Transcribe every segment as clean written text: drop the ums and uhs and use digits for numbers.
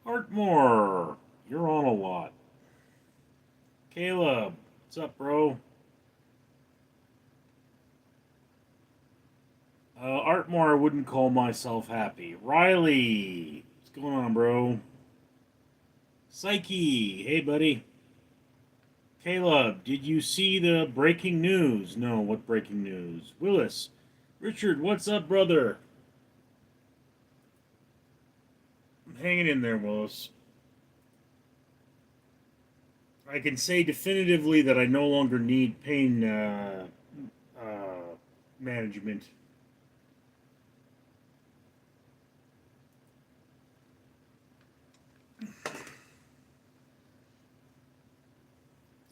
Artmore, you're on a lot. Caleb, what's up, bro? Artmore, I wouldn't call myself happy. Riley, what's going on, bro? Psyche, hey, buddy. Caleb, did you see the breaking news? No, what breaking news? Willis, Richard, what's up, brother? I'm hanging in there, Willis. I can say definitively that I no longer need pain management.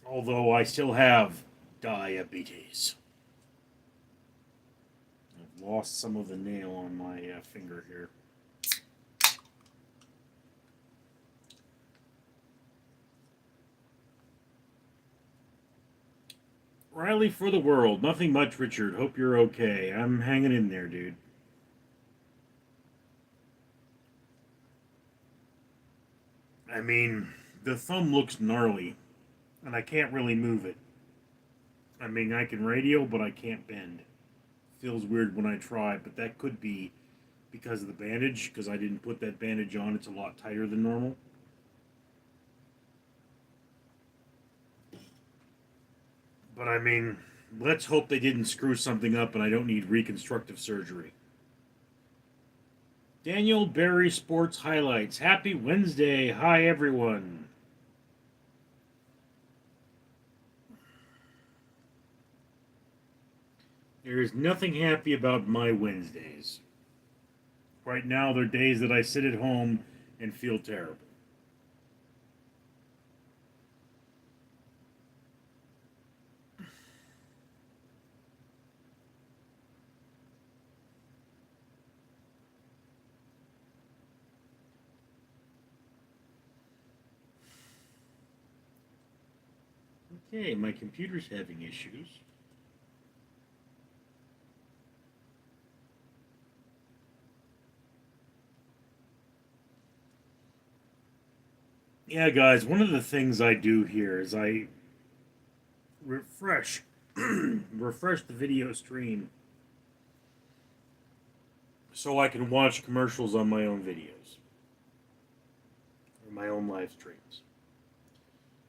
Although I still have diabetes. I've lost some of the nail on my finger here. Riley for the world. Nothing much, Richard. Hope you're okay. I'm hanging in there, dude. I mean, the thumb looks gnarly, and I can't really move it. I mean, I can radio, but I can't bend. Feels weird when I try, but that could be because of the bandage, because I didn't put that bandage on. It's a lot tighter than normal. But I mean, let's hope they didn't screw something up and I don't need reconstructive surgery. Daniel Berry Sports Highlights. Happy Wednesday. Hi, everyone. There is nothing happy about my Wednesdays. Right now, they're days that I sit at home and feel terrible. Okay, my computer's having issues. Yeah, guys, one of the things I do here is I refresh refresh the video stream so I can watch commercials on my own videos or my own live streams.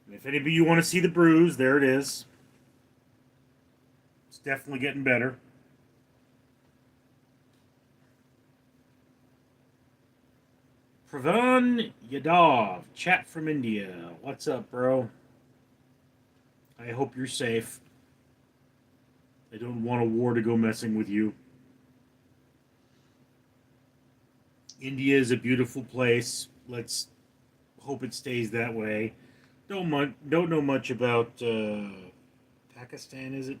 And if any of you want to see the bruise, there it is. It's definitely getting better. Pravan Yadav, chat from India. What's up, bro? I hope you're safe. I don't want a war to go messing with you. India is a beautiful place. Let's hope it stays that way. Don't know much about Pakistan, is it?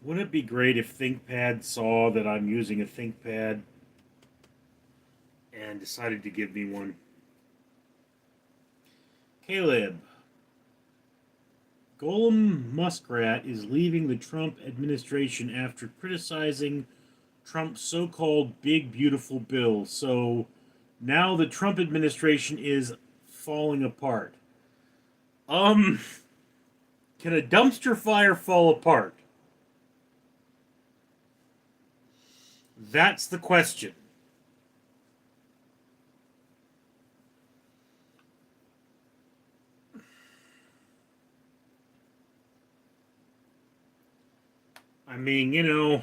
Wouldn't it be great if ThinkPad saw that I'm using a ThinkPad and decided to give me one? Caleb, Golem Muskrat is leaving the Trump administration after criticizing Trump's so-called big beautiful bill. So now the Trump administration is falling apart. Um, can a dumpster fire fall apart? That's the question. I mean, you know,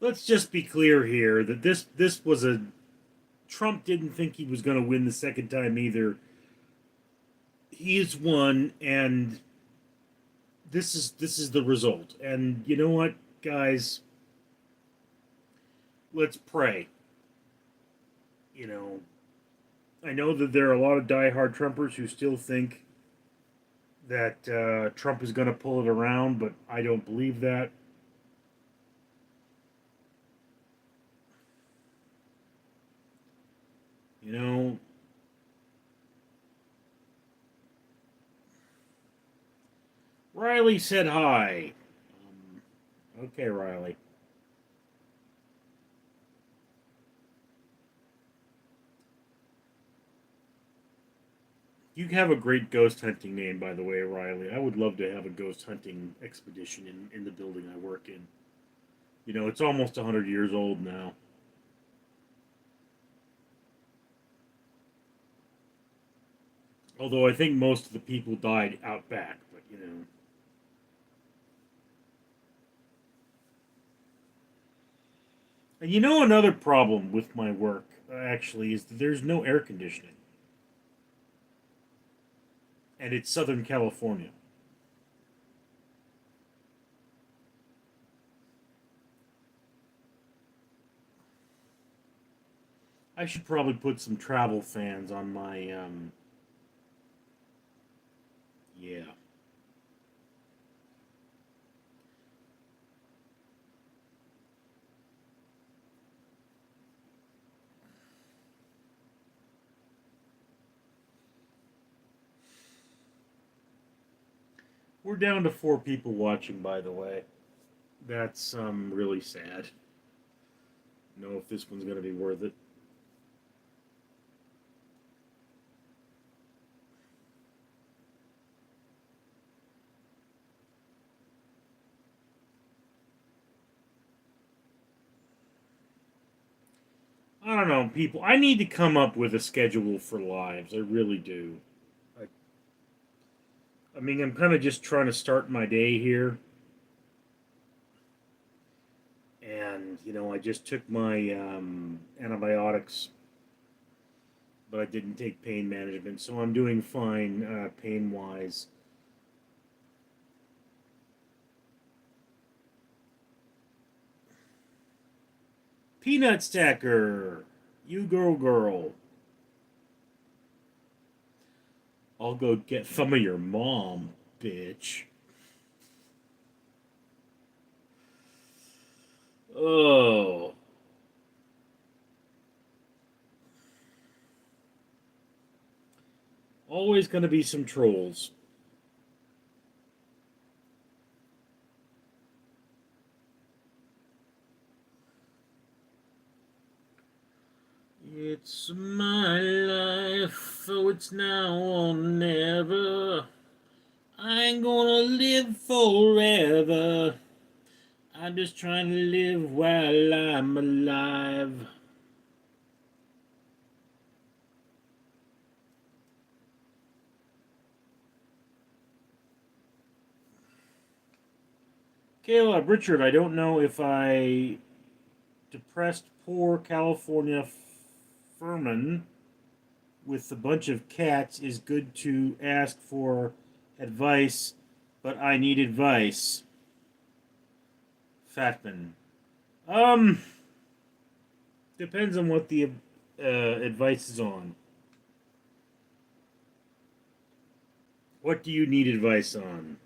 let's just be clear here that this was a Trump didn't think he was going to win the second time either. He's won, and this is the result. And you know what, guys? Let's pray. You know, I know that there are a lot of diehard Trumpers who still think that Trump is going to pull it around, but I don't believe that. You know, Riley said hi. Okay, Riley. You have a great ghost hunting name, by the way, Riley. I would love to have a ghost hunting expedition in the building I work in. You know, it's almost 100 years old now. Although I think most of the people died out back, but you know. And you know, another problem with my work, actually, is that there's no air conditioning. And it's Southern California. I should probably put some travel fans on my, yeah. We're down to 4 people watching, by the way. That's really sad. Know if this one's gonna be worth it. I don't know, people. I need to come up with a schedule for lives. I really do. I, I mean, I'm kind of just trying to start my day here, and you know, I just took my antibiotics, but I didn't take pain management, so I'm doing fine pain wise. Peanut stacker, you girl. I'll go get some of your mom, bitch. Oh, always gonna be some trolls. It's my life, so it's now or never. I ain't gonna live forever. I'm just trying to live while I'm alive. Caleb, Richard, I don't know if I depressed poor California Furman with a bunch of cats is good to ask for advice, but I need advice. Fatman. Um, Depends on what the advice is on. What do you need advice on?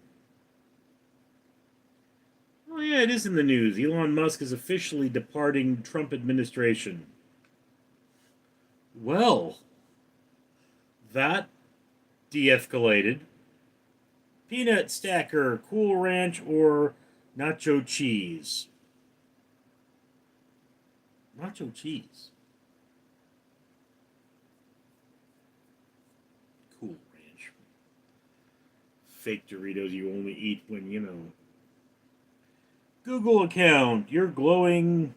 Oh yeah, it is in the news. Elon Musk is officially departing Trump administration. Well, that de-escalated. Peanut stacker, Cool Ranch, or nacho cheese? Nacho cheese. Cool Ranch. Fake Doritos you only eat when, you know. Google account. You're glowing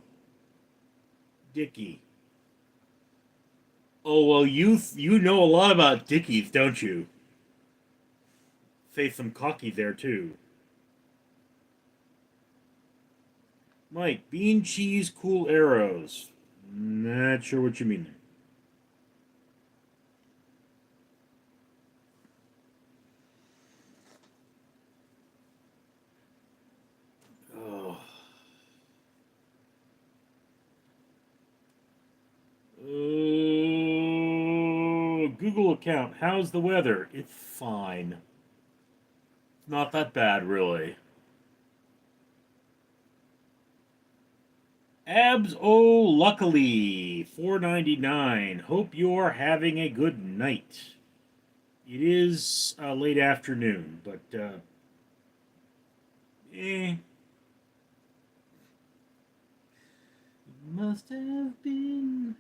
Dicky. Oh, well, you know a lot about Dickies, don't you? Say some cocky there, too. Mike, bean cheese cool arrows. Not sure what you mean there. Oh. Oh, Google account. How's the weather? It's fine. Not that bad, really. Abs oh luckily 4.99. Hope you're having a good night. It is late afternoon, but eh. Must have been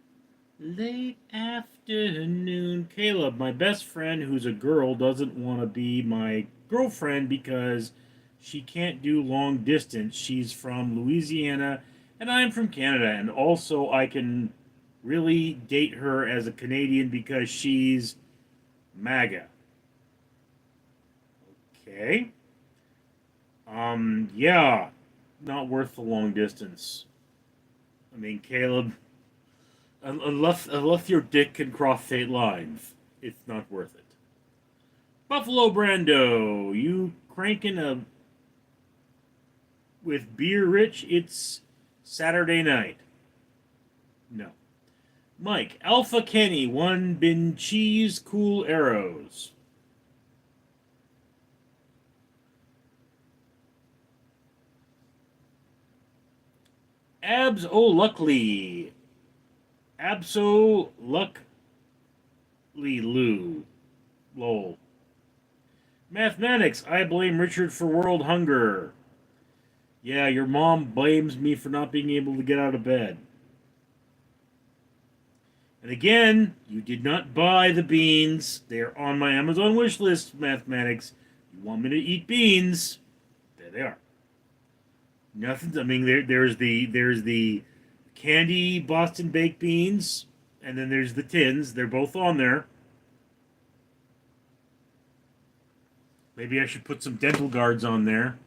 late afternoon. Caleb, my best friend who's a girl, doesn't want to be my girlfriend because she can't do long distance. She's from Louisiana and I'm from Canada. And also, I can really date her as a Canadian because she's MAGA. Okay. Yeah. Not worth the long distance. I mean, Caleb, unless your dick can cross state lines, it's not worth it. Buffalo Brando, you cranking a with beer, Rich? It's Saturday night. No. Mike, Alpha Kenny, one bin cheese cool arrows. Abs oh luckily. Abso luckily Lou. Lol. Mathematics, I blame Richard for world hunger. Yeah, your mom blames me for not being able to get out of bed. And again, you did not buy the beans. They're on my Amazon wish list, Mathematics. You want me to eat beans? There they are. Nothing. I mean, there's the candy Boston baked beans, and then there's the tins. They're both on there. Maybe I should put some dental guards on there.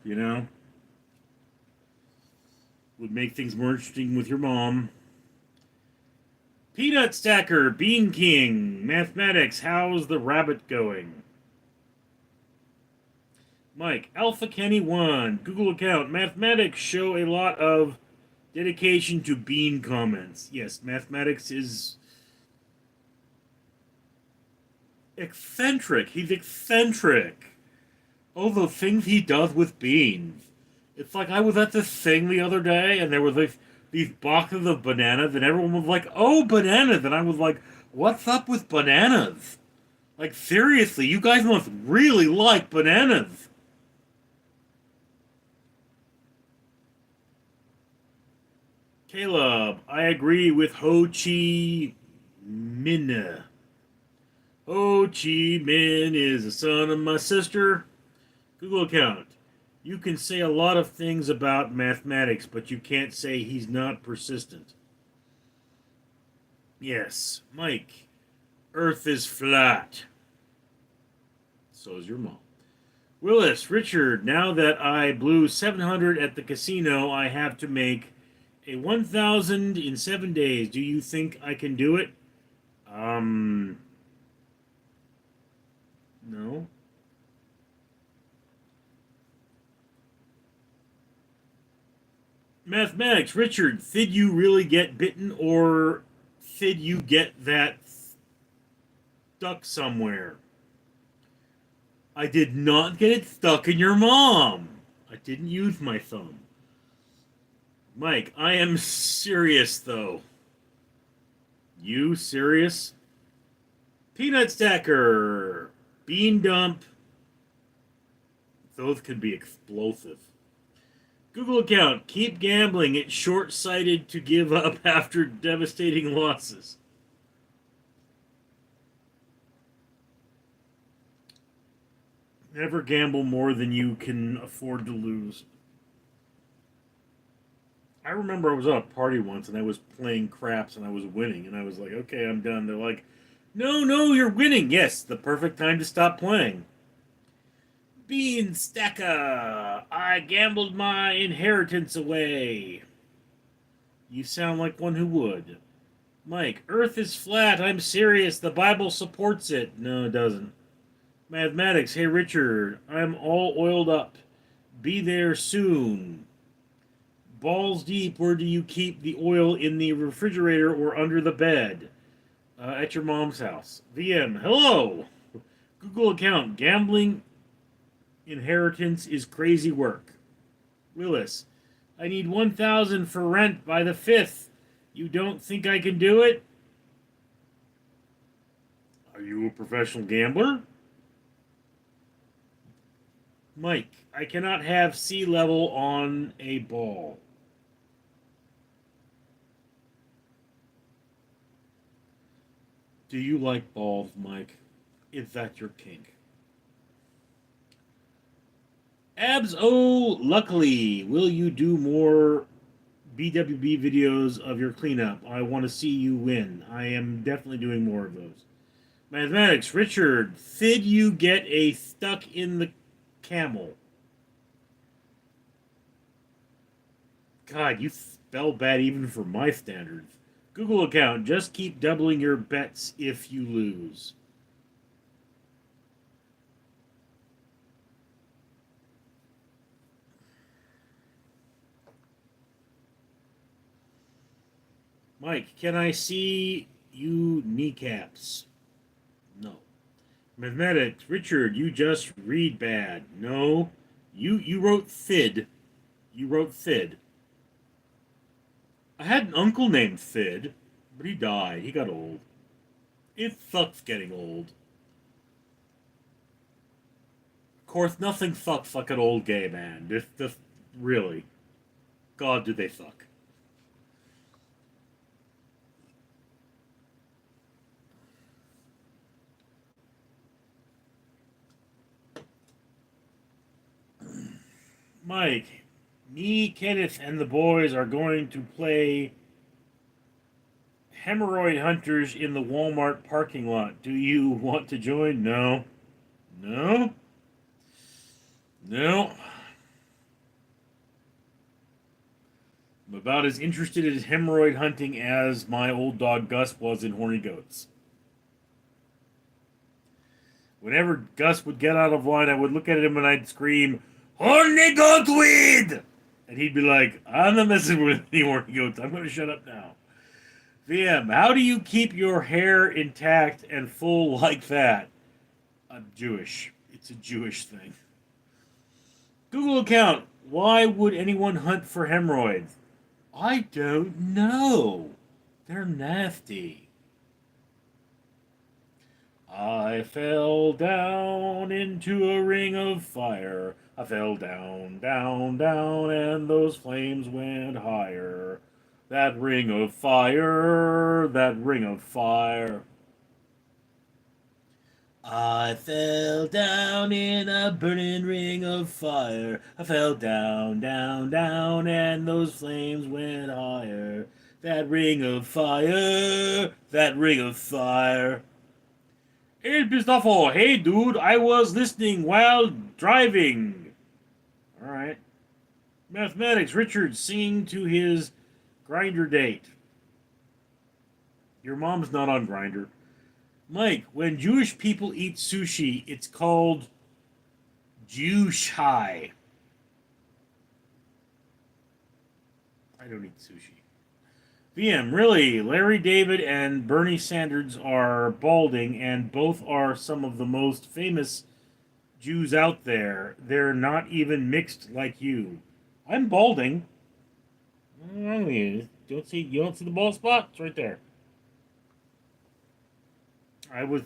Would make things more interesting with your mom. Peanut Stacker, Bean King, Mathematics, how's the rabbit going? Mike, Alpha Kenny 1, Google account, Mathematics show a lot of dedication to bean comments. Yes, Mathematics is eccentric. He's eccentric. Oh, the things he does with beans. It's like I was at this thing the other day, and there was these boxes of bananas, and everyone was like, "Oh, bananas!" And I was like, "What's up with bananas? Like, seriously, you guys must really like bananas." Caleb, I agree with Ho Chi Minh. Ho Chi Minh is the son of my sister. Google account. You can say a lot of things about mathematics, but you can't say he's not persistent. Yes, Mike. Earth is flat. So is your mom. Willis, Richard, now that I blew 700 at the casino, I have to make a 1,000 in 7 days. Do you think I can do it? No. Mathematics, Richard, did you really get bitten or did you get that stuck somewhere? I did not get it stuck in your mom. I didn't use my thumb. Mike, I am serious though. You serious? Peanut Stacker, Bean Dump. Those could be explosive. Google account, keep gambling. It's short-sighted to give up after devastating losses. Never gamble more than you can afford to lose. I remember I was at a party once and I was playing craps and I was winning and I was like, okay, I'm done. They're like, no, no, you're winning. Yes, the perfect time to stop playing. Bean Stacker, I gambled my inheritance away. You sound like one who would. Mike, Earth is flat. I'm serious. The Bible supports it. No, it doesn't. Mathematics. Hey, Richard. I'm all oiled up. Be there soon. Balls deep. Where do you keep the oil, in the refrigerator or under the bed? At your mom's house. VM. Hello. Google account. Gambling inheritance is crazy work. Willis. I need 1,000 for rent by the 5th. You don't think I can do it? Are you a professional gambler? Mike, I cannot have sea level on a ball. Do you like balls, Mike? Is that your kink? Abs, oh, luckily, will you do more BWB videos of your cleanup? I want to see you win. I am definitely doing more of those. Mathematics, Richard, did you get a stuck in the camel? God, you spell bad even for my standards. Google account, just keep doubling your bets if you lose. Mike, can I see you kneecaps? No. Mathematics, Richard, you just read bad. No. You wrote Thid. You wrote Thid. I had an uncle named Thid, but he died. He got old. It sucks getting old. Of course, nothing sucks like an old gay man. This really. God, do they suck. Mike, me, Kenneth, and the boys are going to play hemorrhoid hunters in the Walmart parking lot. Do you want to join? No. No? No. I'm about as interested in hemorrhoid hunting as my old dog Gus was in horny goats. Whenever Gus would get out of line, I would look at him and I'd scream, "Horny goat weed!" And he'd be like, "I'm not messing with any horny goats. I'm going to shut up now." VM, how do you keep your hair intact and full like that? I'm Jewish. It's a Jewish thing. Google account. Why would anyone hunt for hemorrhoids? I don't know. They're nasty. I fell down into a ring of fire. I fell down, down, down, and those flames went higher. That ring of fire, that ring of fire. I fell down in a burning ring of fire. I fell down, down, down, and those flames went higher. That ring of fire, that ring of fire. Hey, Pistafo, hey, dude, I was listening while driving. Alright. Mathematics, Richard singing to his grinder date. Your mom's not on Grinder. Mike, when Jewish people eat sushi, it's called Jewshai. I don't eat sushi. VM, really, Larry David and Bernie Sanders are balding, and both are some of the most famous Jews out there. They're not even mixed like you. I'm balding. You don't see the bald spot? It's right there.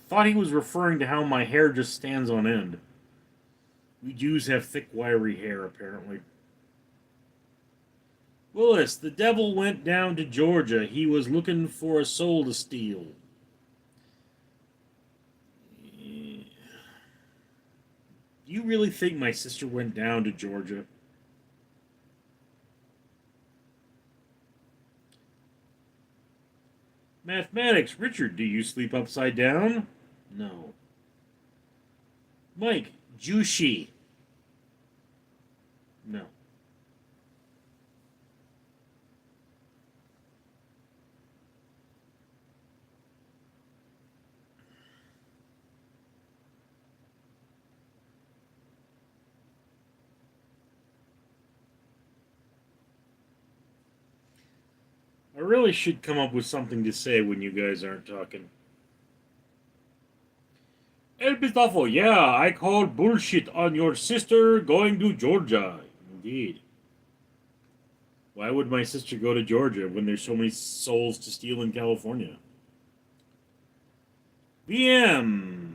Thought he was referring to how my hair just stands on end. We Jews have thick, wiry hair, apparently. Willis, the devil went down to Georgia. He was looking for a soul to steal. Do you really think my sister went down to Georgia? Mathematics, Richard, do you sleep upside down? No. Mike, Jushi. No. really should come up with something to say when you guys aren't talking. El Pistafo, yeah, I called bullshit on your sister going to Georgia. Indeed. Why would my sister go to Georgia when there's so many souls to steal in California? VM,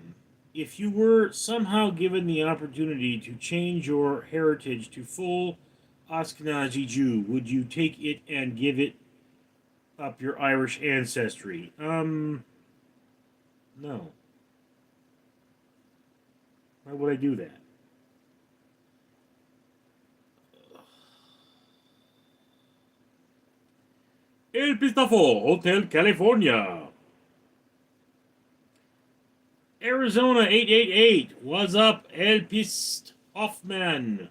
if you were somehow given the opportunity to change your heritage to full Ashkenazi Jew, would you take it and give it up your Irish ancestry? No. Why would I do that? El Pistafo, Hotel California. Arizona 888. What's up, El Pist Hoffman?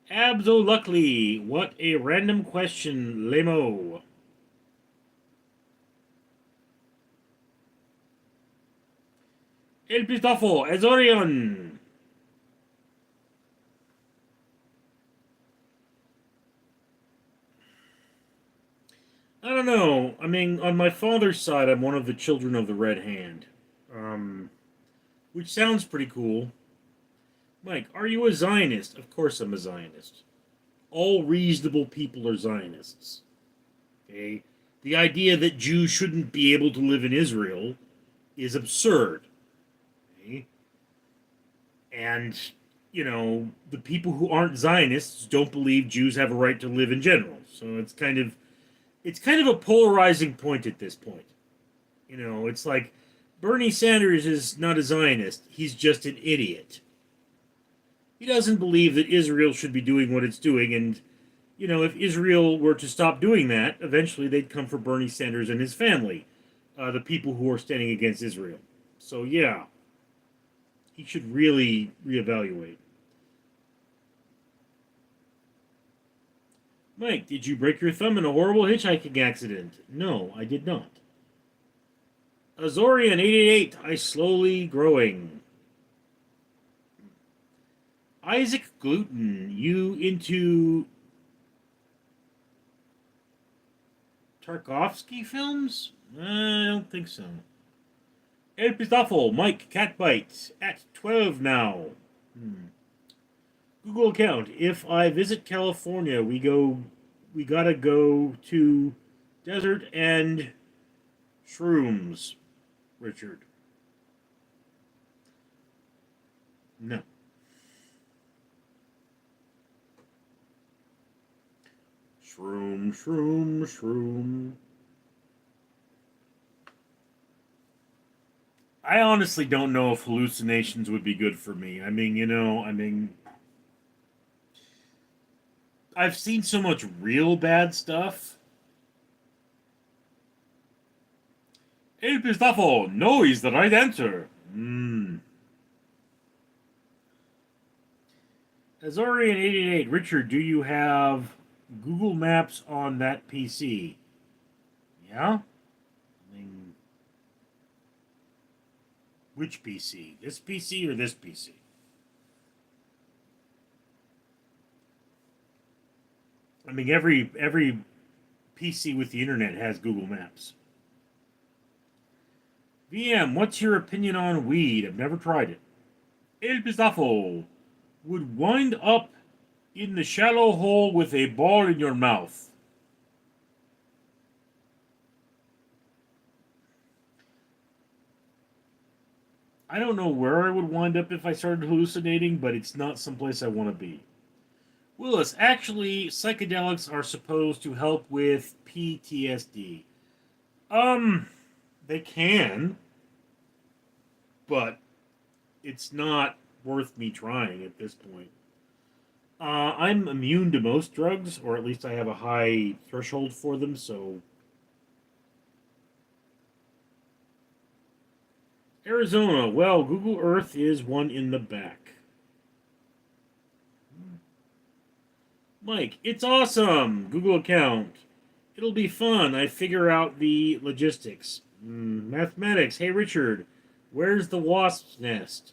Absolutely. What a random question, Lemo. El Pistafo, Azorian. I don't know. I mean, on my father's side, I'm one of the children of the Red Hand. Which sounds pretty cool. Mike, are you a Zionist? Of course I'm a Zionist. All reasonable people are Zionists. Okay? The idea that Jews shouldn't be able to live in Israel is absurd. Okay? And, you know, the people who aren't Zionists don't believe Jews have a right to live in general. So it's kind of a polarizing point at this point. You know, it's like Bernie Sanders is not a Zionist. He's just an idiot. He doesn't believe that Israel should be doing what it's doing, and, you know, if Israel were to stop doing that, eventually they'd come for Bernie Sanders and his family, the people who are standing against Israel. So, yeah, he should really reevaluate. Mike, did you break your thumb in a horrible hitchhiking accident? No, I did not. Azorian 888, I slowly growing. Isaac Gluten, you into Tarkovsky films? I don't think so. El Pistafel, Mike Catbite, at 12 now. Google account. If I visit California, we gotta go to desert and shrooms. Richard. No. Shroom, shroom, shroom. I honestly don't know if hallucinations would be good for me. I've seen so much real bad stuff. El Pistafo, no is the right answer. Azorian 888, Richard, do you have Google Maps on that PC? Yeah? I mean, which PC? This PC or this PC? I mean, every PC with the internet has Google Maps. VM, what's your opinion on weed? I've never tried it. El Pistafo would wind up in the shallow hole with a ball in your mouth. I don't know where I would wind up if I started hallucinating, but it's not someplace I want to be. Willis, actually, psychedelics are supposed to help with PTSD. They can, but it's not worth me trying at this point. I'm immune to most drugs, or at least I have a high threshold for them, so... Arizona, well, Google Earth is one in the back. Mike, it's awesome! Google account. It'll be fun. I figure out the logistics. Mathematics. Hey, Richard, where's the wasp's nest?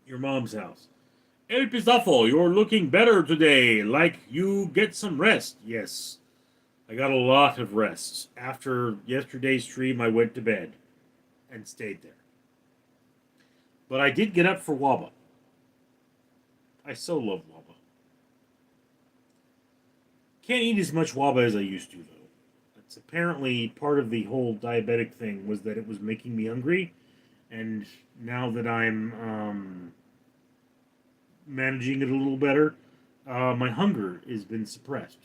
Your mom's house. El Pistafo, you're looking better today. Like you get some rest. Yes. I got a lot of rest. After yesterday's stream, I went to bed and stayed there. But I did get up for Waba. I so love Waba. Can't eat as much Waba as I used to, though. It's apparently part of the whole diabetic thing was that it was making me hungry, and now that I'm managing it a little better, my hunger has been suppressed.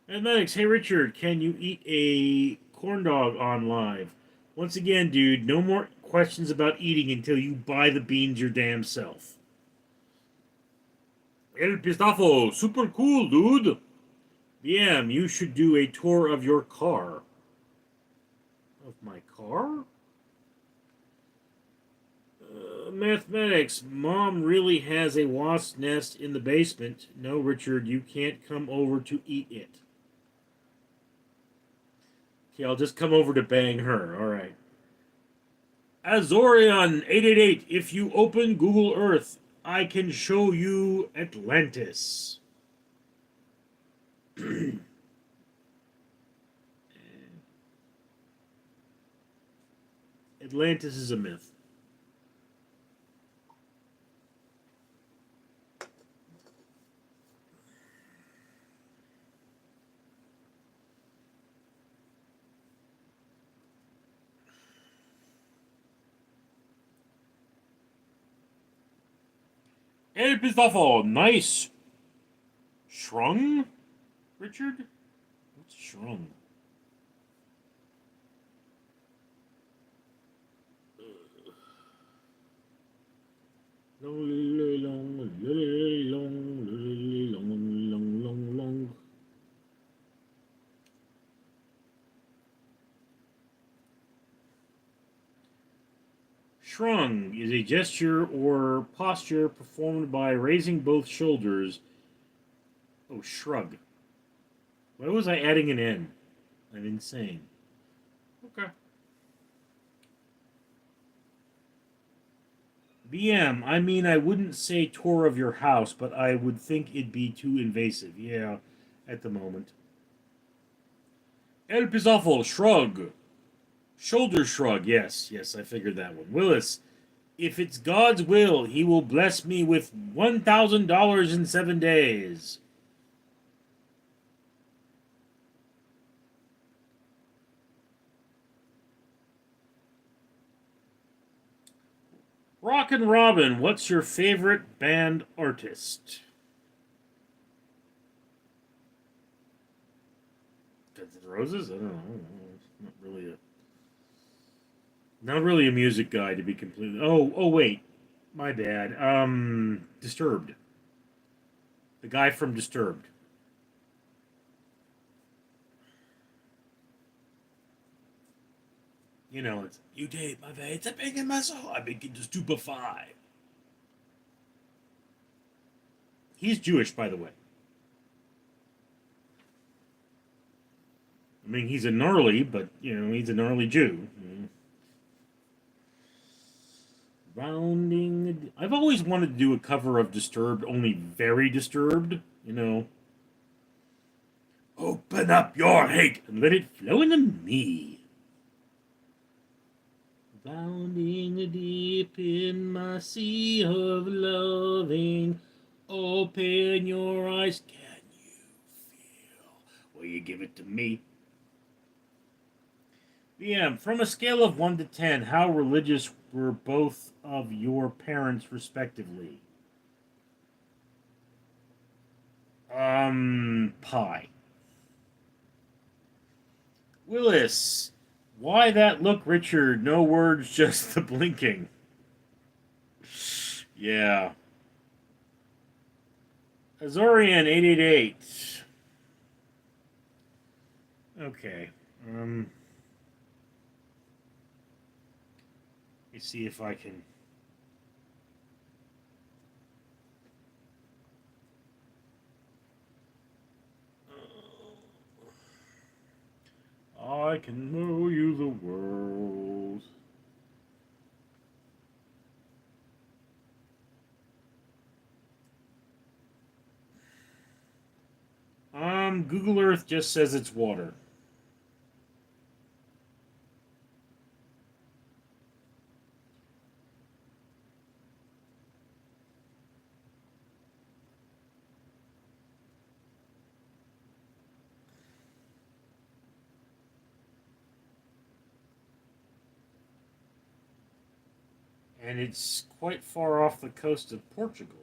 Mathematics, hey Richard, can you eat a corn dog on live? Once again, dude, no more questions about eating until you buy the beans your damn self. El Pistafo, super cool, dude. VM, you should do a tour of your car. Of my car? Mathematics, Mom really has a wasp nest in the basement. No, Richard, you can't come over to eat it. Okay, I'll just come over to bang her. Alright. Azorion888, if you open Google Earth, I can show you Atlantis. Atlantis is a myth. El Pistafo, nice. Shrung? Richard? What's shrung? Long. Shrung is a gesture or posture performed by raising both shoulders. Oh, shrug. Why was I adding an N? I'm insane. Okay. BM, I mean, I wouldn't say tour of your house, but I would think it'd be too invasive. Yeah, at the moment. El Pizzoffo, shrug. Shoulder shrug, yes, I figured that one. Willis, if it's God's will, he will bless me with $1,000 in 7 days. Rockin' Robin, what's your favorite band artist? Guns N' Roses? I don't know. It's not really a music guy to be completely. Oh wait, my bad. Disturbed. The guy from Disturbed. You know, it's you take my veins, I'm in my soul, I begin to stupefy. He's Jewish, by the way. I mean, he's a gnarly, but he's a gnarly Jew. Rounding. I've always wanted to do a cover of Disturbed, only very Disturbed. Open up your hate and let it flow into me. Bounding deep in my sea of loving, open your eyes. Can you feel? Will you give it to me? BM, from a scale of 1 to 10, how religious were both of your parents, respectively? Pi. Willis, why that look, Richard? No words, just the blinking. Yeah. Azorian888. Okay. Let me see if I can. I can know you the world. Google Earth just says it's water. And it's quite far off the coast of Portugal.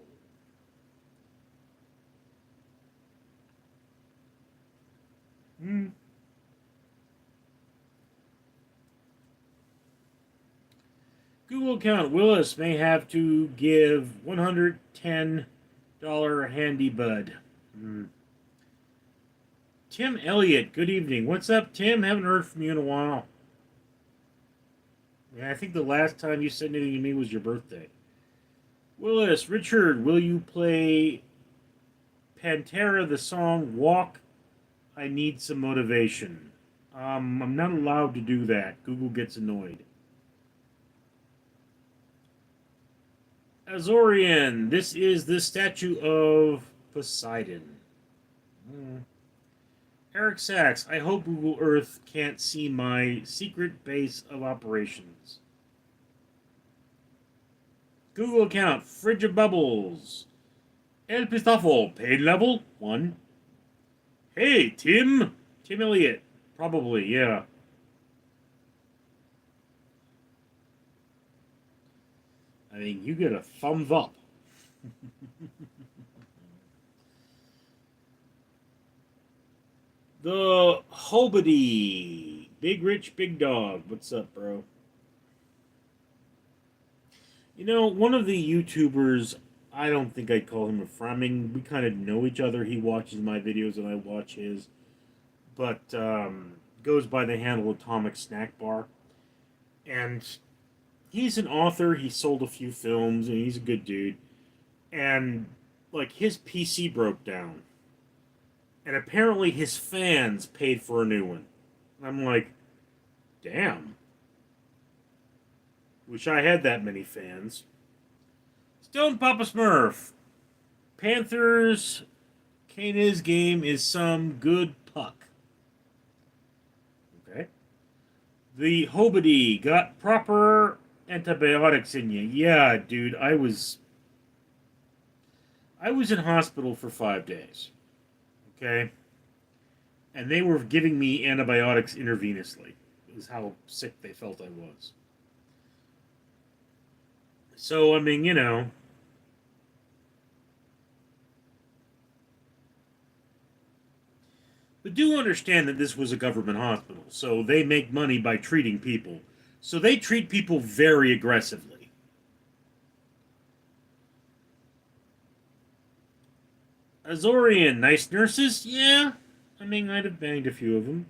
Hmm. Google account Willis may have to give $110 handy bud. Hmm. Tim Elliott, good evening. What's up, Tim? Haven't heard from you in a while. Yeah, I think the last time you said anything to me was your birthday. Willis, Richard, will you play Pantera the song Walk? I need some motivation. I'm not allowed to do that. Google gets annoyed. Azorian, this is the statue of Poseidon. Hmm. Eric Sachs, I hope Google Earth can't see my secret base of operations. Google account, Frigid Bubbles. El Pistafo, pain level 1. Hey, Tim. Tim Elliott. Probably, yeah. I mean, you get a thumbs up. The Hobity. Big Rich Big Dog. What's up, bro? You know, one of the YouTubers, I don't think I'd call him a friend. I mean, we kind of know each other. He watches my videos and I watch his. But goes by the handle Atomic Snack Bar. And he's an author. He sold a few films and he's a good dude. And, like, his PC broke down. And apparently his fans paid for a new one. And I'm like, damn. Wish I had that many fans. Stone Papa Smurf. Panthers. Kane's game is some good puck. Okay. The Hobity got proper antibiotics in you. Yeah, dude, I was in hospital for 5 days. Okay? And they were giving me antibiotics intravenously. It was how sick they felt I was. So, I mean, you know. But do understand that this was a government hospital, so they make money by treating people. So they treat people very aggressively. Azorian, nice nurses? Yeah. I mean, I'd have banged a few of them.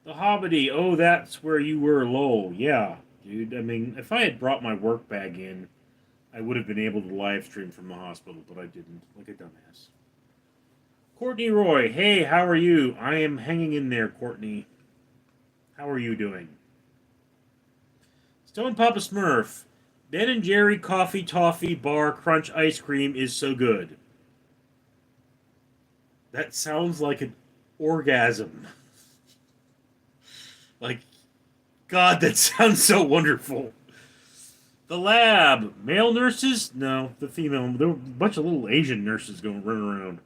The Hobbity, oh, that's where you were, lol. Yeah, dude. I mean, if I had brought my work bag in, I would have been able to live stream from the hospital, but I didn't. Like a dumbass. Courtney Roy, hey, how are you? I am hanging in there, Courtney. How are you doing? Stone Papa Smurf, Ben and Jerry Coffee Toffee Bar Crunch Ice Cream is so good. That sounds like an orgasm. Like, God, that sounds so wonderful. The lab, male nurses? No, the female. There were a bunch of little Asian nurses going running around.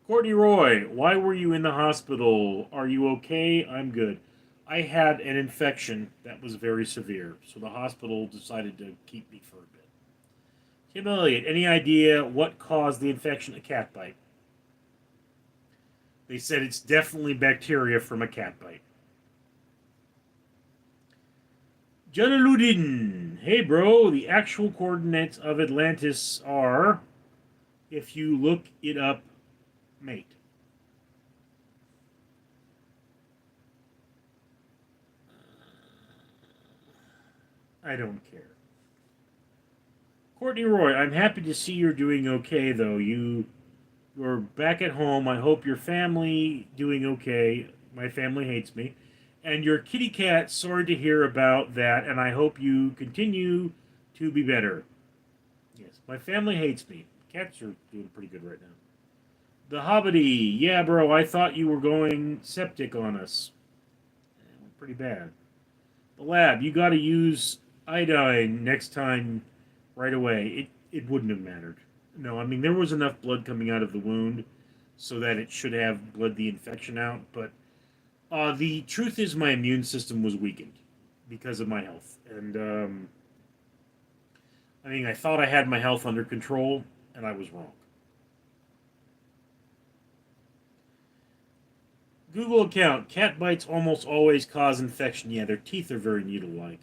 Courtney Roy, why were you in the hospital? Are you okay? I'm good. I had an infection that was very severe, so the hospital decided to keep me for a bit. Tim Elliott, any idea what caused the infection? A cat bite. They said it's definitely bacteria from a cat bite. Janaludin, hey bro, the actual coordinates of Atlantis are, if you look it up, mate. I don't care. Courtney Roy, I'm happy to see you're doing okay, though. You're back at home. I hope your family doing okay. My family hates me. And your kitty cat, sorry to hear about that, and I hope you continue to be better. Yes, my family hates me. Cats are doing pretty good right now. The Hobbity. Yeah, bro, I thought you were going septic on us. Pretty bad. The lab. You gotta use iodine next time right away. It wouldn't have mattered. No, I mean, there was enough blood coming out of the wound so that it should have bled the infection out, but the truth is my immune system was weakened because of my health. And, I mean, I thought I had my health under control, and I was wrong. Google account. Cat bites almost always cause infection. Yeah, their teeth are very needle-like.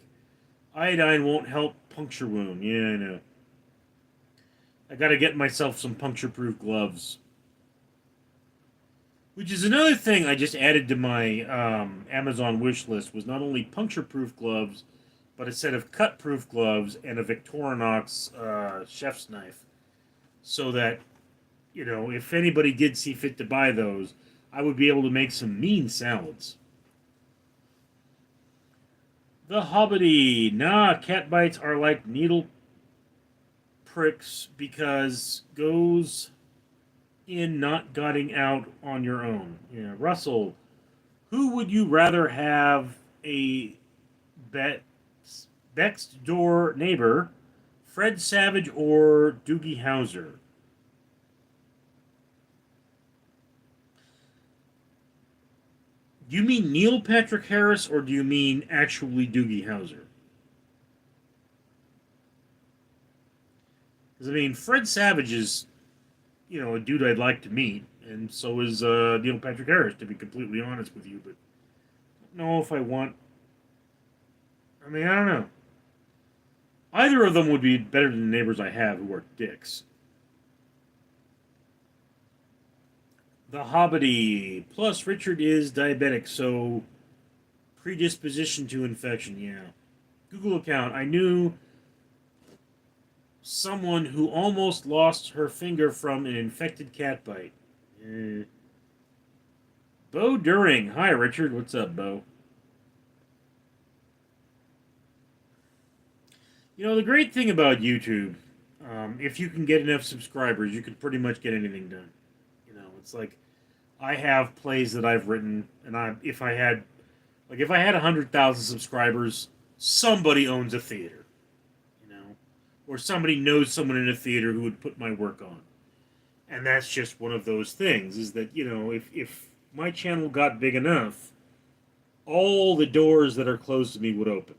Iodine won't help puncture wound. Yeah, I know. I gotta get myself some puncture-proof gloves. Which is another thing I just added to my Amazon wish list, was not only puncture-proof gloves, but a set of cut-proof gloves and a Victorinox chef's knife. So that, you know, if anybody did see fit to buy those, I would be able to make some mean salads. The Hobbity. Nah, cat bites are like needle pricks because goes in not getting out on your own. Yeah, Russell, who would you rather have a next door neighbor, Fred Savage or Doogie Howser? Do you mean Neil Patrick Harris or do you mean actually Doogie Howser? Because, I mean, Fred Savage is, you know, a dude I'd like to meet, and so is Neil Patrick Harris, to be completely honest with you, but I don't know if I want. I mean, I don't know. Either of them would be better than the neighbors I have who are dicks. The Hobbity. Plus, Richard is diabetic, so predisposition to infection, yeah. Google account. I knew someone who almost lost her finger from an infected cat bite. Bo During. Hi, Richard. What's up, Bo? You know, the great thing about YouTube, if you can get enough subscribers, you can pretty much get anything done. You know, it's like I have plays that I've written, and if I had, like, if I had 100,000 subscribers, somebody owns a theater, you know, or somebody knows someone in a theater who would put my work on, and that's just one of those things. Is that, you know, if my channel got big enough, all the doors that are closed to me would open.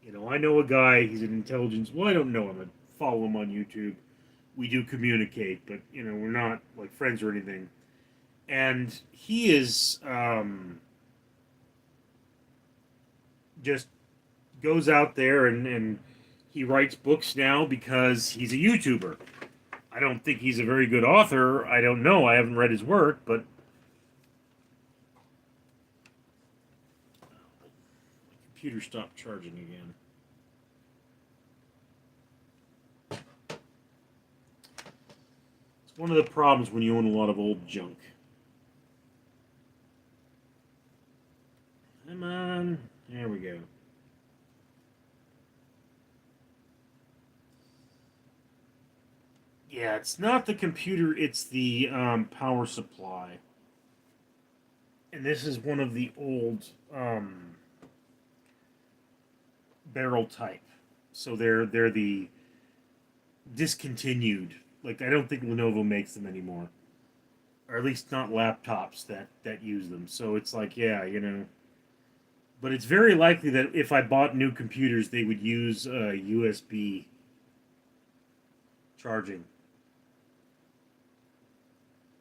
You know, I know a guy, he's an intelligence, well, I don't know him, I follow him on YouTube. We do communicate, but, you know, we're not, like, friends or anything. And he is, just goes out there and he writes books now because he's a YouTuber. I don't think he's a very good author. I don't know. I haven't read his work, but computer stopped charging again. It's one of the problems when you own a lot of old junk. Come on. There we go. Yeah, it's not the computer, it's the power supply. And this is one of the old barrel type. So they're the discontinued. Like, I don't think Lenovo makes them anymore, or at least not laptops that use them. So it's like, yeah, you know. But it's very likely that if I bought new computers, they would use USB charging.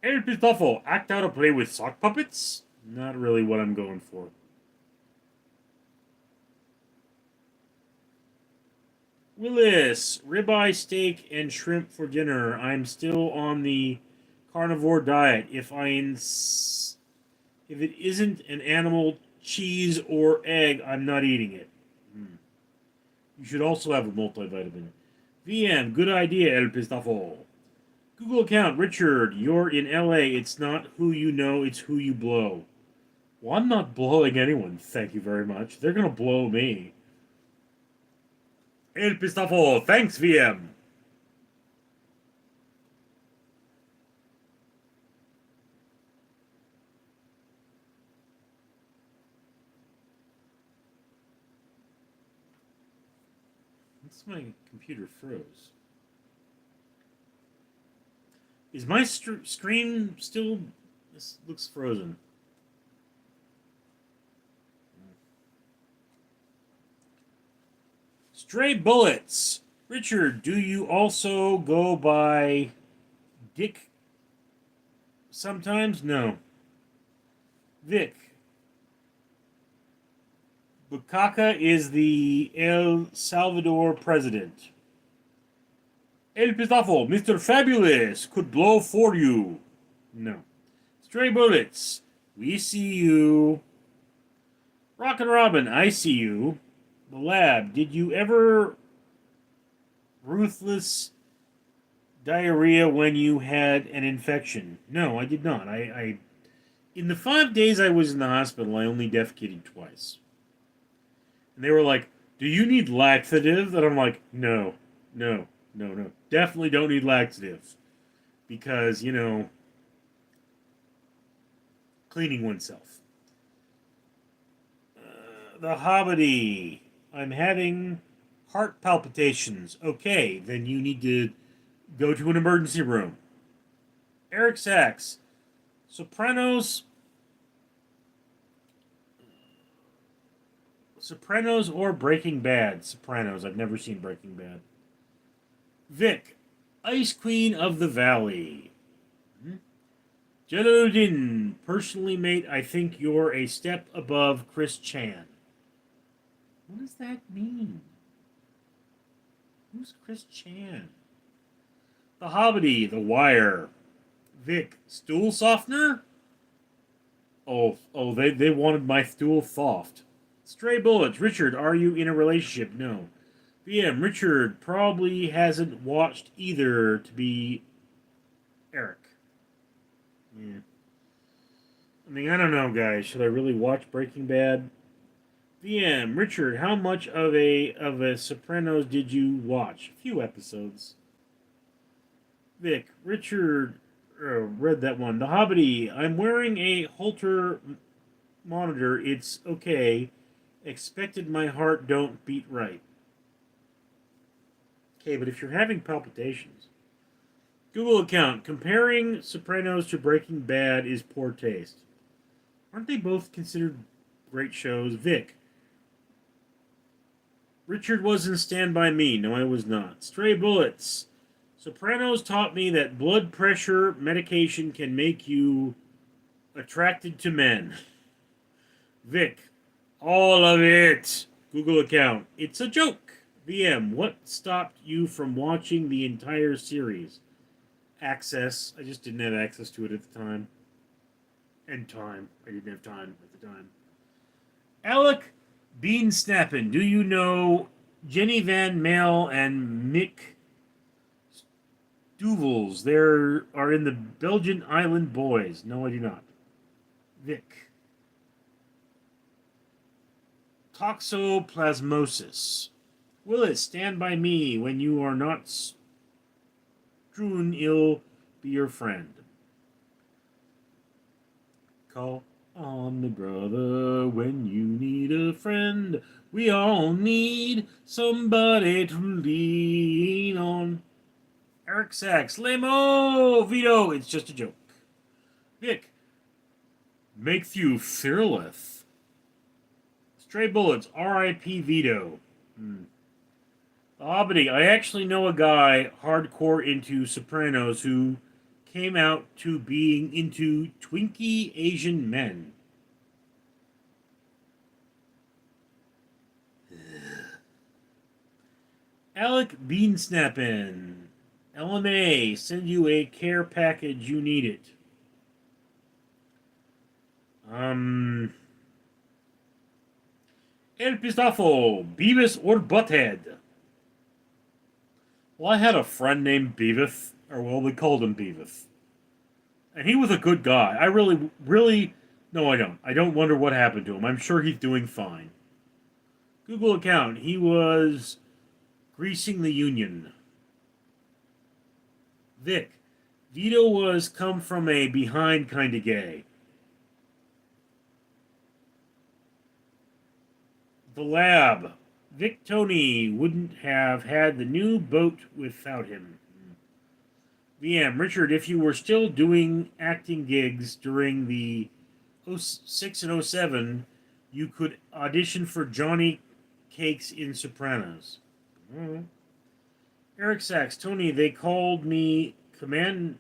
El Pistofo, act out a play with sock puppets? Not really what I'm going for. Willis, ribeye steak and shrimp for dinner. I'm still on the carnivore diet. If it isn't an animal, cheese, or egg, I'm not eating it. You should also have a multivitamin. VM, good idea, El Pistafo. Google account, Richard, you're in LA. It's not who you know, it's who you blow. Well, I'm not blowing anyone, thank you very much. They're gonna blow me. El Pistafo, thanks, VM. Unless my computer froze. Is my screen still... This looks frozen. Stray Bullets. Richard, do you also go by Dick sometimes? No. Vic. Bukaka is the El Salvador president. El Pistafo, Mr. Fabulous, could blow for you. No. Stray Bullets, we see you. Rockin' Robin, I see you. The Lab, did you ever ruthless diarrhea when you had an infection? No, I did not. I in the 5 days I was in the hospital, I only defecated twice. And they were like, do you need laxative? And I'm like, no. Definitely don't need laxative. Because, you know, cleaning oneself. The Hobbity. I'm having heart palpitations. Okay, then you need to go to an emergency room. Eric Sachs. Sopranos or Breaking Bad? Sopranos. I've never seen Breaking Bad. Vic. Ice Queen of the Valley. Jalaluddin. Personally, mate, I think you're a step above Chris Chan. What does that mean? Who's Chris Chan? The Hobbity. The Wire. Vic. Stool softener? Oh, they wanted my stool soft. Stray Bullets. Richard, are you in a relationship? No. BM. Richard probably hasn't watched either to be Eric. Yeah. I mean, I don't know, guys. Should I really watch Breaking Bad? BM. Richard, how much of a Sopranos did you watch? A few episodes. Vic. Richard read that one. The Hobbity. I'm wearing a Holter monitor. It's okay. Expected my heart don't beat right. Okay, but if you're having palpitations... Google account. Comparing Sopranos to Breaking Bad is poor taste. Aren't they both considered great shows? Vic. Richard was in Stand By Me. No, I was not. Stray Bullets. Sopranos taught me that blood pressure medication can make you attracted to men. Vic. All of it. Google account. It's a joke. VM. What stopped you from watching the entire series? Access. I just didn't have access to it at the time. And time. I didn't have time at the time. Alec Bean Snappin'. Do you know Jenny Van Male and Mick Stuvels? They are in the Belgian Island Boys. No, I do not. Vic. Toxoplasmosis. Will it stand by me when you are not strewn ill? Be your friend. Call on me, brother, when you need a friend. We all need somebody to lean on. Eric Sachs. Lamo Vito. It's just a joke. Vic. Make you fearless. Stray Bullets. R.I.P. Vito. The Hobbity. I actually know a guy hardcore into Sopranos who came out to being into twinky Asian men. Alec Beansnappin. LMA. Send you a care package. You need it. El Pistafo. Beavis or Butthead. Well, I had a friend named Beavis, or well, we called him Beavis. And he was a good guy. I really, no, I don't. I don't wonder what happened to him. I'm sure he's doing fine. Google account. He was greasing the union. Vic. Vito was come from a behind kind of gay. The Lab. Vic Tony wouldn't have had the new boat without him. VM, Richard, if you were still doing acting gigs during the '06 and '07, you could audition for Johnny Cakes in Sopranos. Mm. Eric Sachs, Tony, they called me Commandor.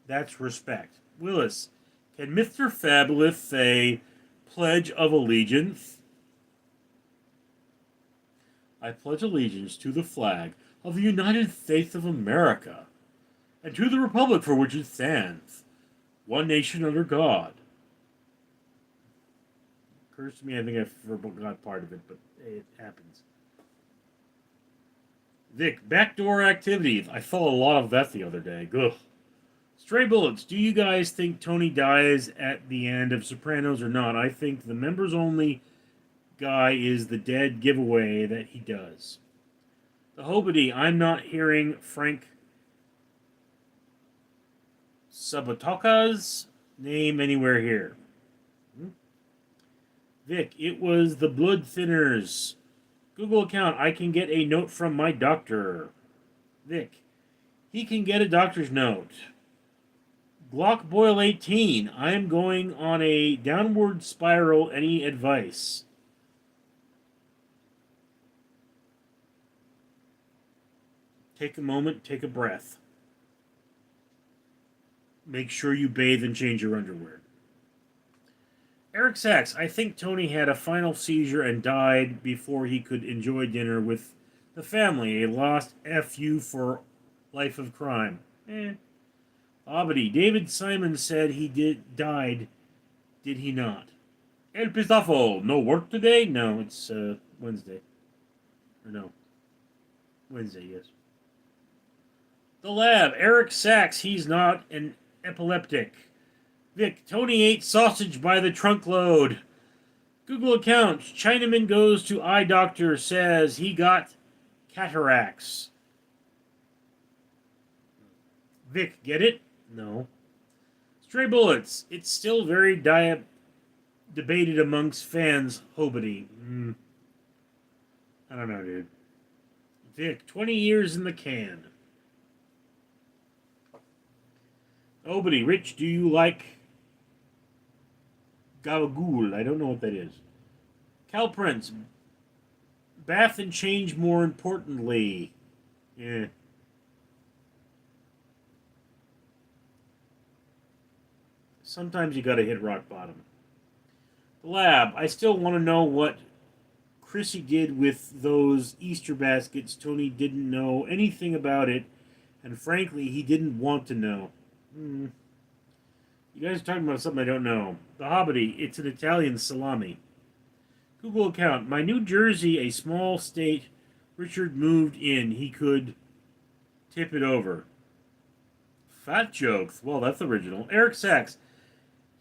That's respect. Willis, can Mr. Fabulous say Pledge of Allegiance? I pledge allegiance to the flag of the United States of America and to the republic for which it stands, one nation under God. Occurs to me, I think I forgot part of it, but it happens. Vic, backdoor activities. I saw a lot of that the other day. Ugh. Stray Bullets, do you guys think Tony dies at the end of Sopranos or not? I think the members only guy is the dead giveaway that he does. The Hobity, I'm not hearing Frank Sabatoka's name anywhere here. Vic, it was the blood thinners. Google account, I can get a note from my doctor. Vic, he can get a doctor's note. Glock Boyle 18, I am going on a downward spiral. Any advice? Take a moment, take a breath. Make sure you bathe and change your underwear. Eric Sachs, I think Tony had a final seizure and died before he could enjoy dinner with the family. A lost FU for life of crime. Abadi, David Simon said he died. Did he not? El Pistafo, no work today? No, it's Wednesday. Or no. Wednesday, yes. The Lab, Eric Sachs, he's not an epileptic. Vic, Tony ate sausage by the trunk load. Google account, Chinaman goes to eye doctor, says he got cataracts. Vic, get it? No. Stray Bullets, it's still very debated amongst fans, Hobity. I don't know, dude. Vic, 20 years in the can. Hobity, Rich, do you like Gabagool? I don't know what that is. Cal Prince, bath and change more importantly. Yeah. Sometimes you gotta hit rock bottom. The Lab, I still want to know what Chrissy did with those Easter baskets. Tony didn't know anything about it, and frankly, he didn't want to know. You guys are talking about something I don't know. The Hobbity, it's an Italian salami. Google account, my New Jersey, a small state. Richard moved in. He could tip it over. Fat jokes. Well, that's original. Eric Sachs,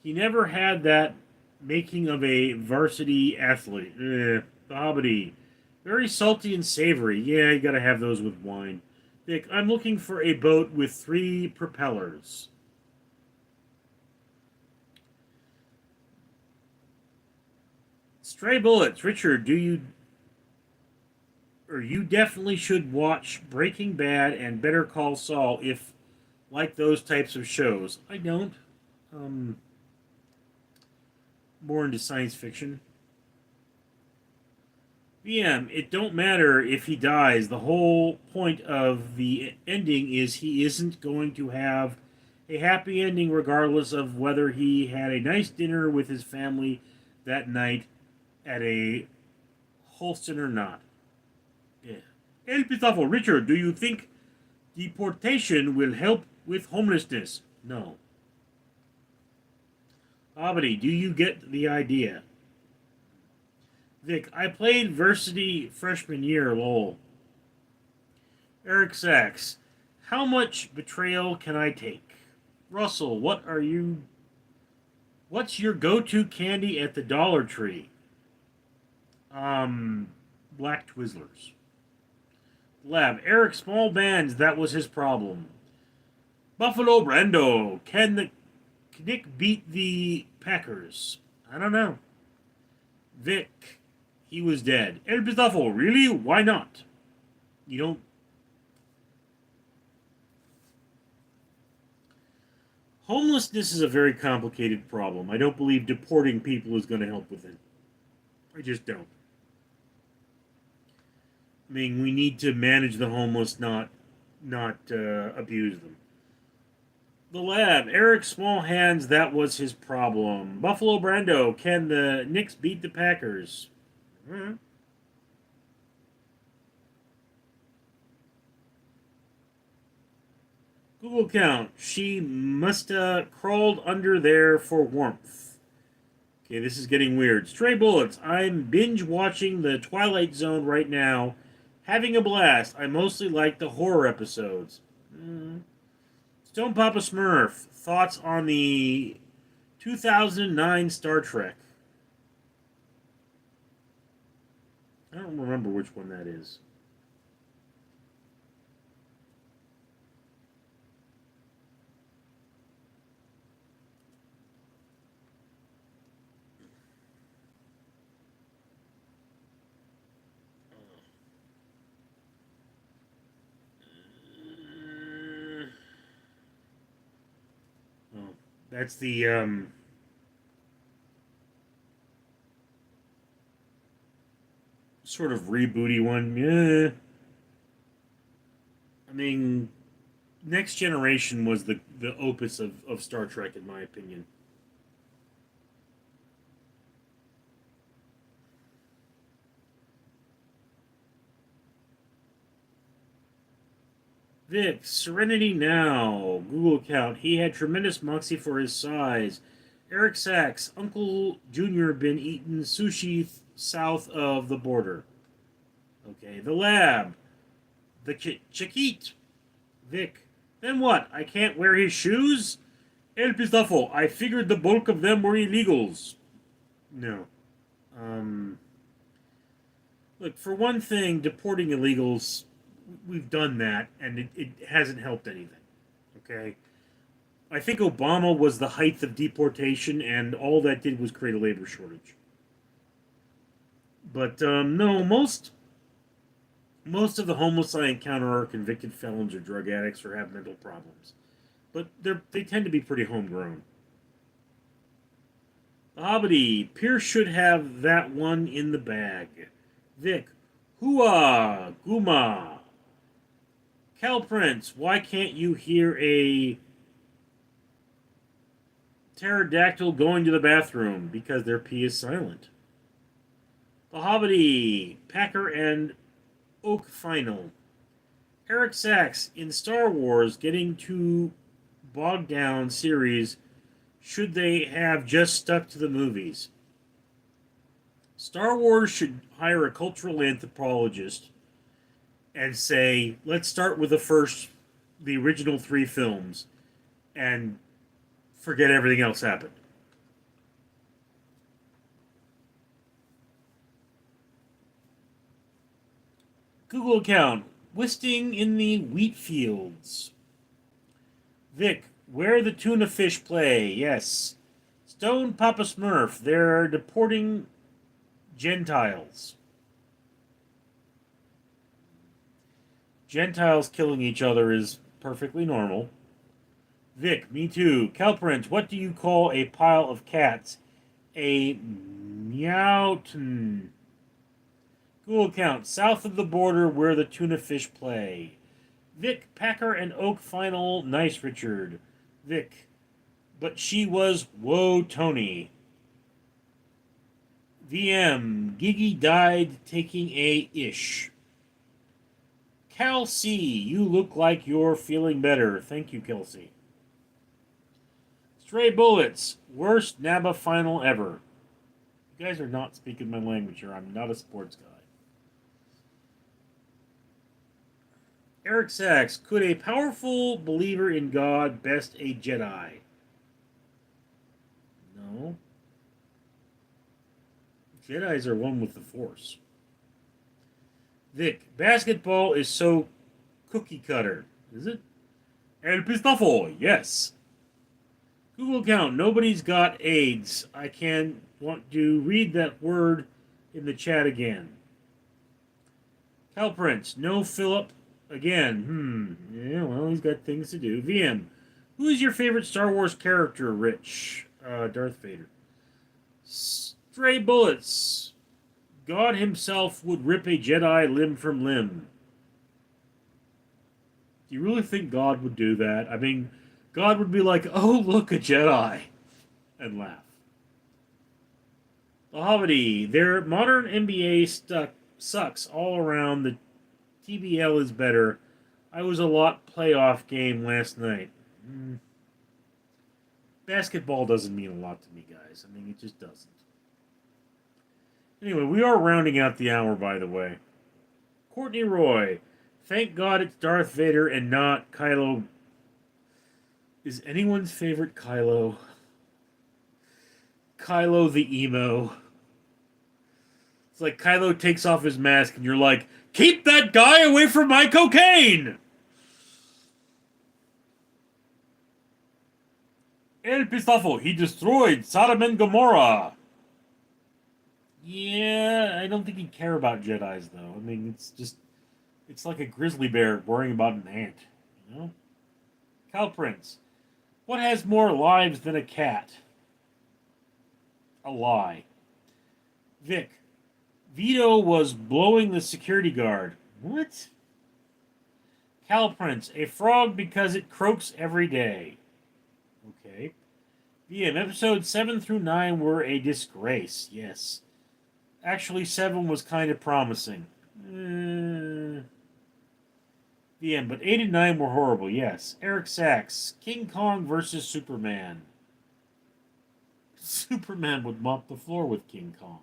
he never had that making of a varsity athlete. The Hobbity, very salty and savory. Yeah, you gotta have those with wine. Vic, I'm looking for a boat with 3 propellers. Stray Bullets, Richard, you definitely should watch Breaking Bad and Better Call Saul if like those types of shows. I don't. More into science fiction. VM, it don't matter if he dies. The whole point of the ending is he isn't going to have a happy ending regardless of whether he had a nice dinner with his family that night at a Holston or not. Yeah. El Pistafo, Richard, do you think deportation will help with homelessness? No. Abadi, do you get the idea? Vic, I played varsity freshman year, lol. Eric Sachs, how much betrayal can I take? Russell, what's your go-to candy at the Dollar Tree? Black Twizzlers. Lab, Eric, small bands, that was his problem. Buffalo Brando, can Nick beat the Packers? I don't know. Vic, he was dead. El Pistafo, really? Why not? You don't. Homelessness is a very complicated problem. I don't believe deporting people is going to help with it. I just don't. I mean, we need to manage the homeless, not abuse them. The lab, Eric Smallhands, that was his problem. Buffalo Brando, can the Knicks beat the Packers? Mm-hmm. Google count, she must have crawled under there for warmth. Okay, this is getting weird. Stray Bullets, I'm binge watching the Twilight Zone right now. Having a blast. I mostly like the horror episodes. Mm. Stone Papa Smurf, thoughts on the 2009 Star Trek? I don't remember which one that is. Oh, that's the sort of rebooty one. Yeah. I mean, Next Generation was the opus of Star Trek, in my opinion. Vic, Serenity Now, Google account. He had tremendous moxie for his size. Eric Sachs, Uncle Junior been eating sushi south of the border. Okay, the lab. The Chiquite. Vic. Then what? I can't wear his shoes? El Pistafo, I figured the bulk of them were illegals. No. Um, Look, for one thing, deporting illegals, we've done that, and it hasn't helped anything. Okay? I think Obama was the height of deportation, and all that did was create a labor shortage. But no, most of the homeless I encounter are convicted felons or drug addicts or have mental problems. But they tend to be pretty homegrown. The Hobbity, Pierce should have that one in the bag. Vic, Hooah, Guma. Cal Prince, why can't you hear a pterodactyl going to the bathroom? Because their pee is silent. The Hobbity, Packer and Oak Final. Eric Sachs, in Star Wars, getting too bogged down series, should they have just stuck to the movies? Star Wars should hire a cultural anthropologist and say, let's start with the original three films, and forget everything else happened. Google account, Wisting in the wheat fields. Vic, where the tuna fish play, yes. Stone Papa Smurf, they're deporting Gentiles. Gentiles killing each other is perfectly normal. Vic, me too. Kelprint, what do you call a pile of cats? A meowton. Google account, south of the border where the tuna fish play. Vic, Packer and Oak Final, nice Richard. Vic, but she was whoa Tony. VM, Gigi died taking a ish. Cal C, you look like you're feeling better. Thank you, Kelsey. Stray Bullets, worst NABA final ever. You guys are not speaking my language here. I'm not a sports guy. Eric Sachs, could a powerful believer in God best a Jedi? No. Jedis are one with the Force. Vic, basketball is so cookie cutter. Is it? El Pistafo, yes. Google account. Nobody's got AIDS. I can want to read that word in the chat again. Cal Prince. No Philip. Again. Yeah, well, he's got things to do. VM. Who is your favorite Star Wars character, Rich? Darth Vader. Stray Bullets. God himself would rip a Jedi limb from limb. Do you really think God would do that? I mean, God would be like, oh, look, a Jedi, and laugh. The Hobbity. Their modern NBA sucks all around. The TBL is better. I was a lot playoff game last night. Basketball doesn't mean a lot to me, guys. I mean, it just doesn't. Anyway, we are rounding out the hour, by the way. Courtney Roy. Thank God it's Darth Vader and not Kylo. Is anyone's favorite Kylo? Kylo the emo. It's like Kylo takes off his mask and you're like, keep that guy away from my cocaine! El Pistafo, he destroyed Sodom and Gomorrah. Yeah, I don't think he'd care about Jedis, though. I mean, it's like a grizzly bear worrying about an ant, you know? Cal Prince. What has more lives than a cat? A lie. Vic. Vito was blowing the security guard. What? Cal Prince. A frog because it croaks every day. Okay. VM. Episodes 7 through 9 were a disgrace. Yes. Actually, 7 was kind of promising. The end, but 8 and 9 were horrible, yes. Eric Sachs, King Kong versus Superman. Superman would mop the floor with King Kong.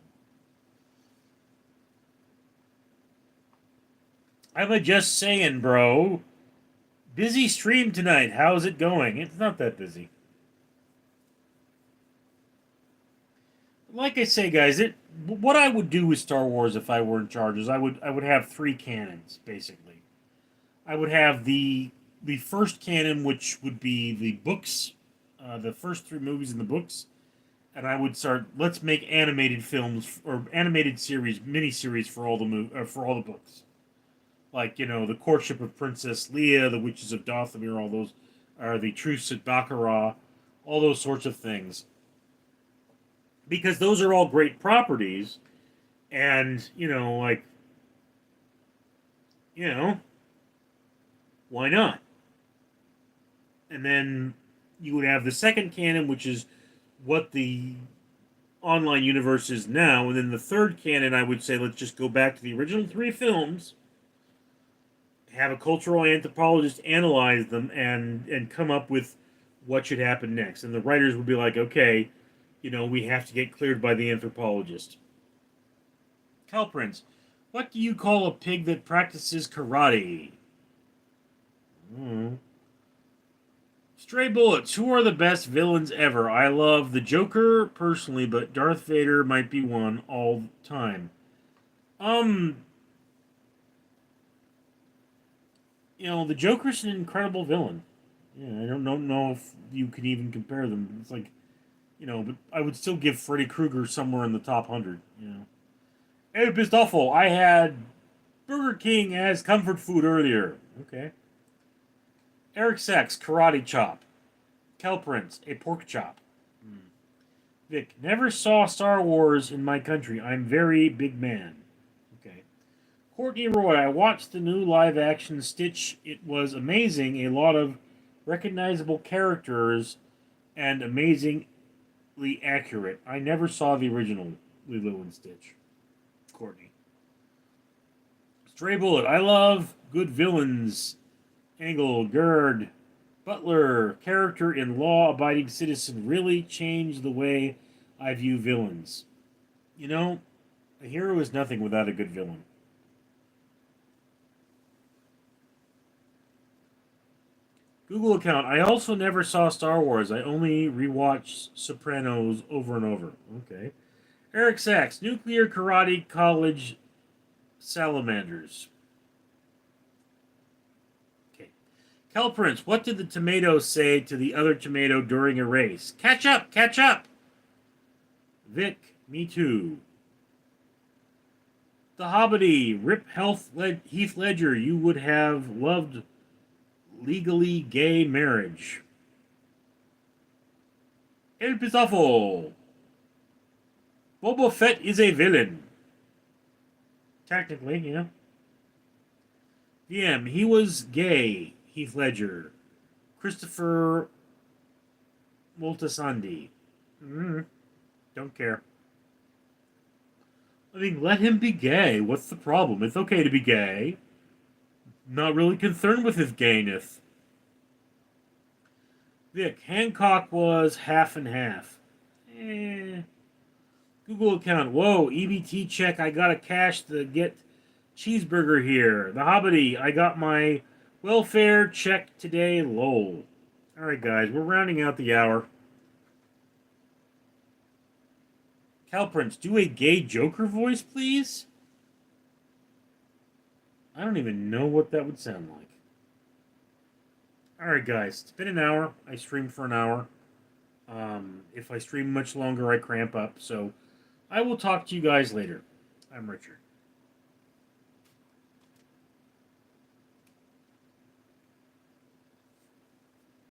I'm just saying, bro. Busy stream tonight. How's it going? It's not that busy. Like I say, guys, what I would do with Star Wars if I were in charge is I would have 3 canons, basically. I would have the first canon, which would be the books, the first 3 movies in the books, and I would start. Let's make animated films or animated series, miniseries for all the books, like the Courtship of Princess Leia, the Witches of Dathomir, all those, or the Truce at Baccarat, all those sorts of things, because those are all great properties, and why not? And then you would have the second canon, which is what the online universe is now. And then the third canon, I would say, let's just go back to the original 3 films, have a cultural anthropologist analyze them, and come up with what should happen next. And the writers would be like, okay, we have to get cleared by the anthropologist. Cal Prince, what do you call a pig that practices karate? Stray Bullets. Who are the best villains ever? I love the Joker personally, but Darth Vader might be one all the time. The Joker's an incredible villain. Yeah, I don't know if you can even compare them. It's like, but I would still give Freddy Krueger somewhere in the top 100. Hey, Pistoffel, I had Burger King as comfort food earlier. Okay. Eric Sachs, karate chop. Kel Prince, a pork chop. Vic, never saw Star Wars in my country. I'm very big man. Okay. Courtney Roy, I watched the new live action Stitch. It was amazing. A lot of recognizable characters and amazingly accurate. I never saw the original Lilo and Stitch. Courtney. Stray Bullet, I love good villains. Angle, Gerd, Butler, character in law-abiding citizen really changed the way I view villains. A hero is nothing without a good villain. Google account. I also never saw Star Wars. I only rewatched Sopranos over and over. Okay. Eric Sachs, Nuclear Karate College Salamanders. Kelprince, what did the tomato say to the other tomato during a race? Catch up! Catch up! Vic, me too. The Hobbity, Rip Heath Ledger, you would have loved legally gay marriage. El Pistafo. Boba Fett is a villain. Technically, yeah. VM, he was gay, Heath Ledger. Christopher Moltisanti. Don't care. I mean, let him be gay. What's the problem? It's okay to be gay. Not really concerned with his gayness. Vic, Hancock was half and half. Google account. Whoa, EBT check. I got a cash to get cheeseburger here. The Hobbity, I got my welfare check today. Lol. Alright, guys, we're rounding out the hour. Calprince, do a gay Joker voice, please? I don't even know what that would sound like. Alright, guys, it's been an hour. I streamed for an hour. If I stream much longer, I cramp up. So I will talk to you guys later. I'm Richard.